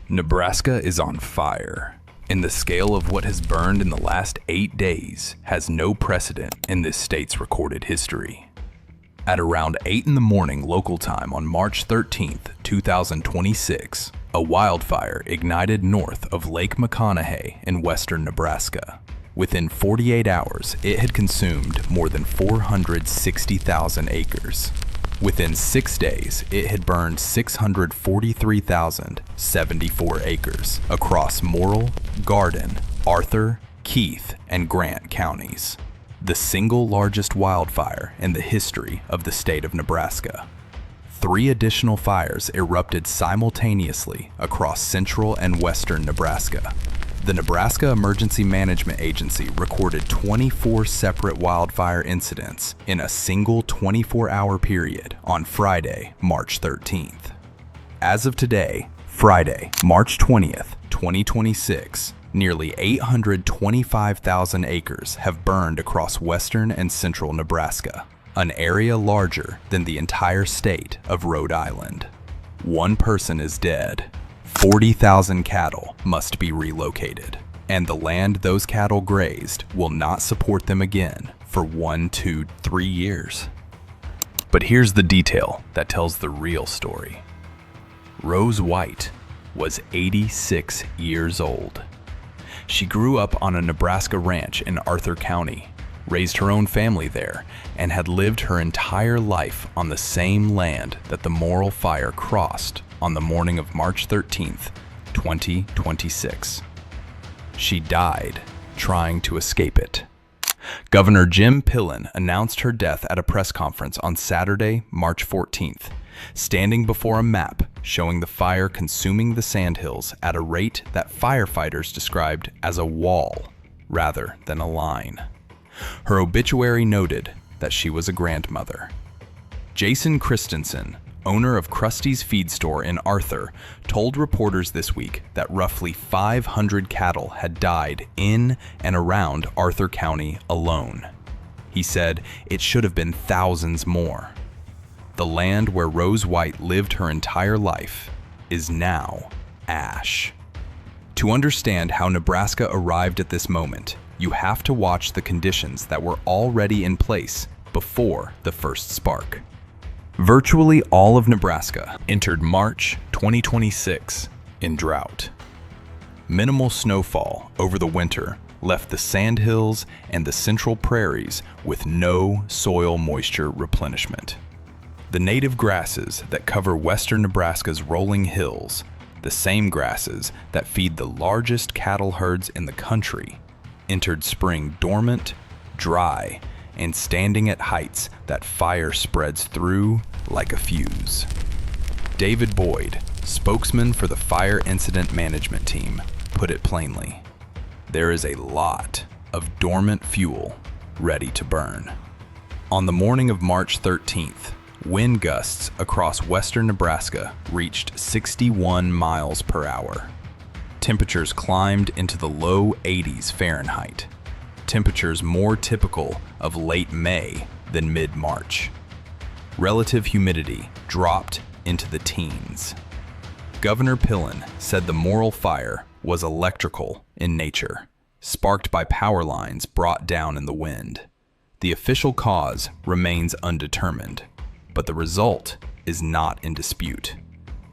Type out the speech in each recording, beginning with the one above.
Nebraska is on fire, and the scale of what has burned in the last 8 days has no precedent in this state's recorded history. At around 8 in the morning local time on March 13th, 2026, a wildfire ignited north of Lake McConaughey in western Nebraska. Within 48 hours, it had consumed more than 460,000 acres. Within 6 days, it had burned 643,074 acres across Morrill, Garden, Arthur, Keith, and Grant counties, the single largest wildfire in the history of the state of Nebraska. 3 additional fires erupted simultaneously across central and western Nebraska. The Nebraska Emergency Management Agency recorded 24 separate wildfire incidents in a single 24-hour period on Friday, March 13th. As of today, Friday, March 20th, 2026, nearly 825,000 acres have burned across western and central Nebraska, an area larger than the entire state of Rhode Island. 1 person is dead. 40,000 cattle must be relocated, and the land those cattle grazed will not support them again for 1, 2, 3 years. But here's the detail that tells the real story. Rose White was 86 years old. She grew up on a Nebraska ranch in Arthur County, raised her own family there, and had lived her entire life on the same land that the Morrill Fire crossed on the morning of March 13th, 2026. She died trying to escape it. Governor Jim Pillen announced her death at a press conference on Saturday, March 14th, standing before a map showing the fire consuming the sandhills at a rate that firefighters described as a wall rather than a line. Her obituary noted that she was a grandmother. Jason Christensen, owner of Krusty's Feed Store in Arthur, told reporters this week that roughly 500 cattle had died in and around Arthur County alone. He said it should have been thousands more. The land where Rose White lived her entire life is now ash. To understand how Nebraska arrived at this moment, you have to watch the conditions that were already in place before the first spark. Virtually all of Nebraska entered March 2026 in drought. Minimal snowfall over the winter left the sandhills and the central prairies with no soil moisture replenishment. The native grasses that cover western Nebraska's rolling hills, the same grasses that feed the largest cattle herds in the country, entered spring dormant, dry, and standing at heights that fire spreads through like a fuse. David Boyd, spokesman for the Fire Incident Management Team, put it plainly: there is a lot of dormant fuel ready to burn. On the morning of March 13th, wind gusts across western Nebraska reached 61 miles per hour. Temperatures climbed into the low 80s Fahrenheit, temperatures more typical of late May than mid-March. Relative humidity dropped into the teens. Governor Pillen said the Morrill Fire was electrical in nature, sparked by power lines brought down in the wind. The official cause remains undetermined, but the result is not in dispute.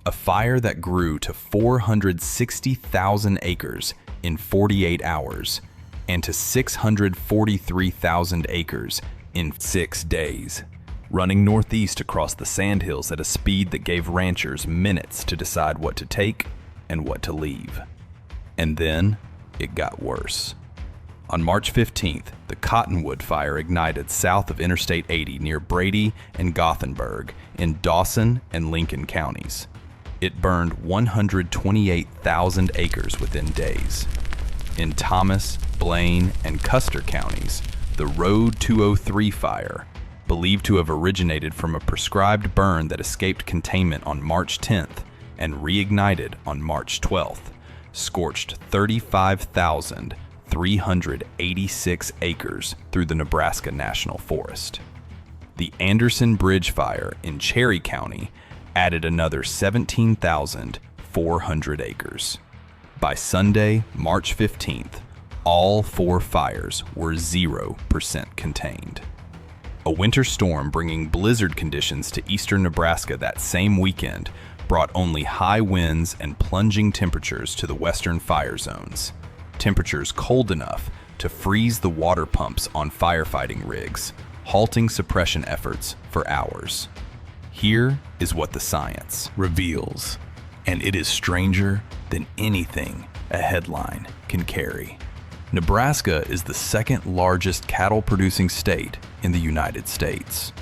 A fire that grew to 460,000 acres in 48 hours and to 643,000 acres in 6 days, running northeast across the sandhills at a speed that gave ranchers minutes to decide what to take and what to leave. And then it got worse. On March 15th, the Cottonwood Fire ignited south of Interstate 80 near Brady and Gothenburg in Dawson and Lincoln counties. It burned 128,000 acres within days. In Thomas, Blaine, and Custer counties, the Road 203 fire, believed to have originated from a prescribed burn that escaped containment on March 10th and reignited on March 12th, scorched 35,386 acres through the Nebraska National Forest. The Anderson Bridge Fire in Cherry County added another 17,000 400 acres. By Sunday, March 15th, all 4 fires were 0% contained. A winter storm bringing blizzard conditions to eastern Nebraska that same weekend brought only high winds and plunging temperatures to the western fire zones. Temperatures cold enough to freeze the water pumps on firefighting rigs, halting suppression efforts for hours. Here is what the science reveals, and it is stranger than anything a headline can carry. Nebraska is the second largest cattle-producing state in the United States.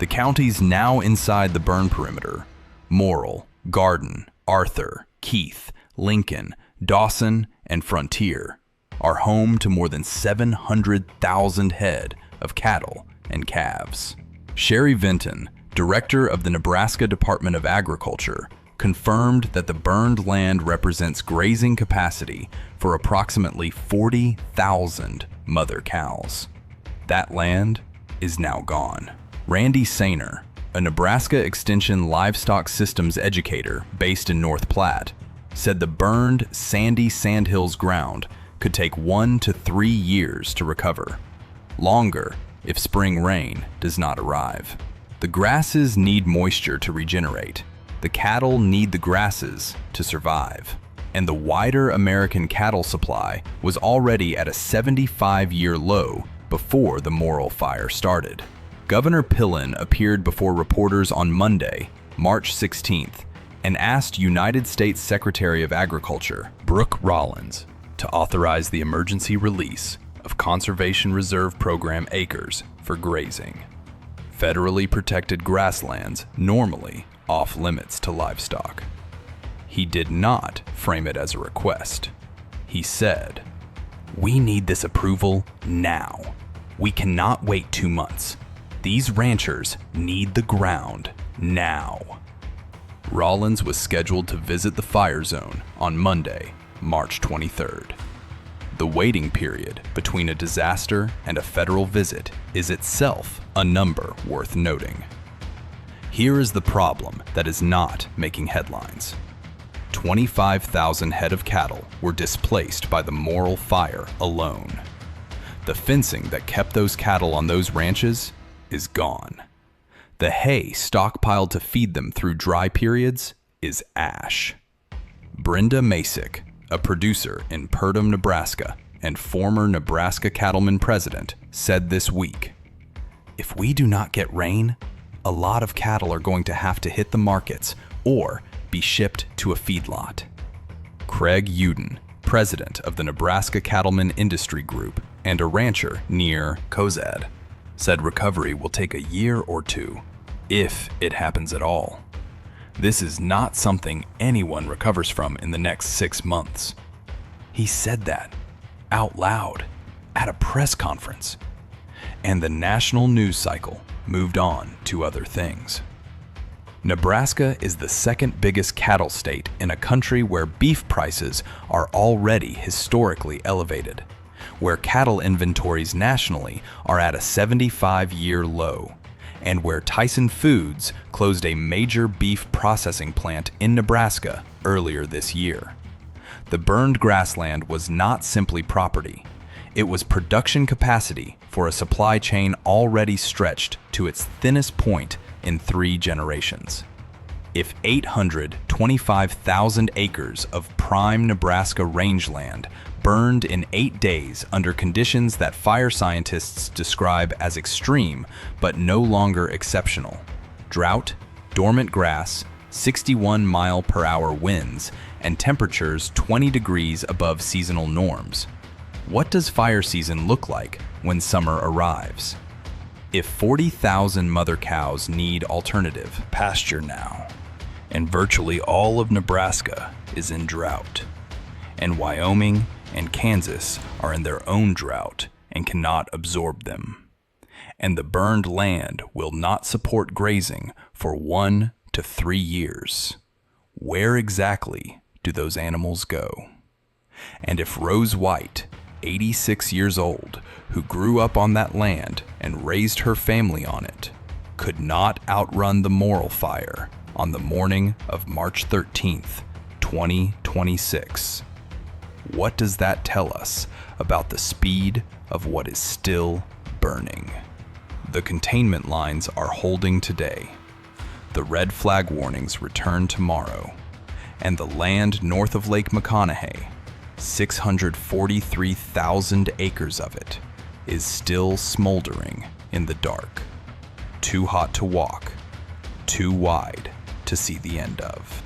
The counties now inside the burn perimeter, Morrill, Garden, Arthur, Keith, Lincoln, Dawson, and Frontier, are home to more than 700,000 head of cattle and calves. Sherry Vinton, director of the Nebraska Department of Agriculture, confirmed that the burned land represents grazing capacity for approximately 40,000 mother cows. That land is now gone. Randy Sainer, a Nebraska Extension livestock systems educator based in North Platte, said the burned sandy sandhills ground could take 1 to 3 years to recover. Longer if spring rain does not arrive. The grasses need moisture to regenerate. The cattle need the grasses to survive. And the wider American cattle supply was already at a 75-year low before the Morrill fire started. Governor Pillen appeared before reporters on Monday, March 16th, and asked United States Secretary of Agriculture, Brooke Rollins, to authorize the emergency release of Conservation Reserve Program acres for grazing. Federally protected grasslands normally off limits to livestock. He did not frame it as a request. He said, "We need this approval now. We cannot wait 2 months. These ranchers need the ground now." Rollins was scheduled to visit the fire zone on Monday, March 23rd. The waiting period between a disaster and a federal visit is itself a number worth noting. Here is the problem that is not making headlines. 25,000 head of cattle were displaced by the Morrill fire alone. The fencing that kept those cattle on those ranches is gone. The hay stockpiled to feed them through dry periods is ash. Brenda Masick, a producer in Purdom, Nebraska, and former Nebraska cattleman president, said this week, "If we do not get rain, a lot of cattle are going to have to hit the markets or be shipped to a feedlot." Craig Uden, president of the Nebraska Cattlemen Industry Group and a rancher near Cozad, said recovery will take a year or 2, if it happens at all. This is not something anyone recovers from in the next 6 months. He said that out loud at a press conference, and the national news cycle moved on to other things. Nebraska is the second biggest cattle state in a country where beef prices are already historically elevated, where cattle inventories nationally are at a 75-year low, and where Tyson Foods closed a major beef processing plant in Nebraska earlier this year. The burned grassland was not simply property. It was production capacity for a supply chain already stretched to its thinnest point in 3 generations. If 825,000 acres of prime Nebraska rangeland burned in 8 days under conditions that fire scientists describe as extreme but no longer exceptional, drought, dormant grass, 61-mile-per-hour winds, and temperatures 20 degrees above seasonal norms, what does fire season look like when summer arrives? If 40,000 mother cows need alternative pasture now, and virtually all of Nebraska is in drought, and Wyoming and Kansas are in their own drought and cannot absorb them, and the burned land will not support grazing for 1 to 3 years, where exactly do those animals go? And if Rose White, 86 years old, who grew up on that land and raised her family on it, could not outrun the Morrill fire on the morning of March 13th, 2026. What does that tell us about the speed of what is still burning? The containment lines are holding today. The red flag warnings return tomorrow. And the land north of Lake McConaughey, 643,000 acres of it, is still smoldering in the dark. Too hot to walk, too wide to see the end of.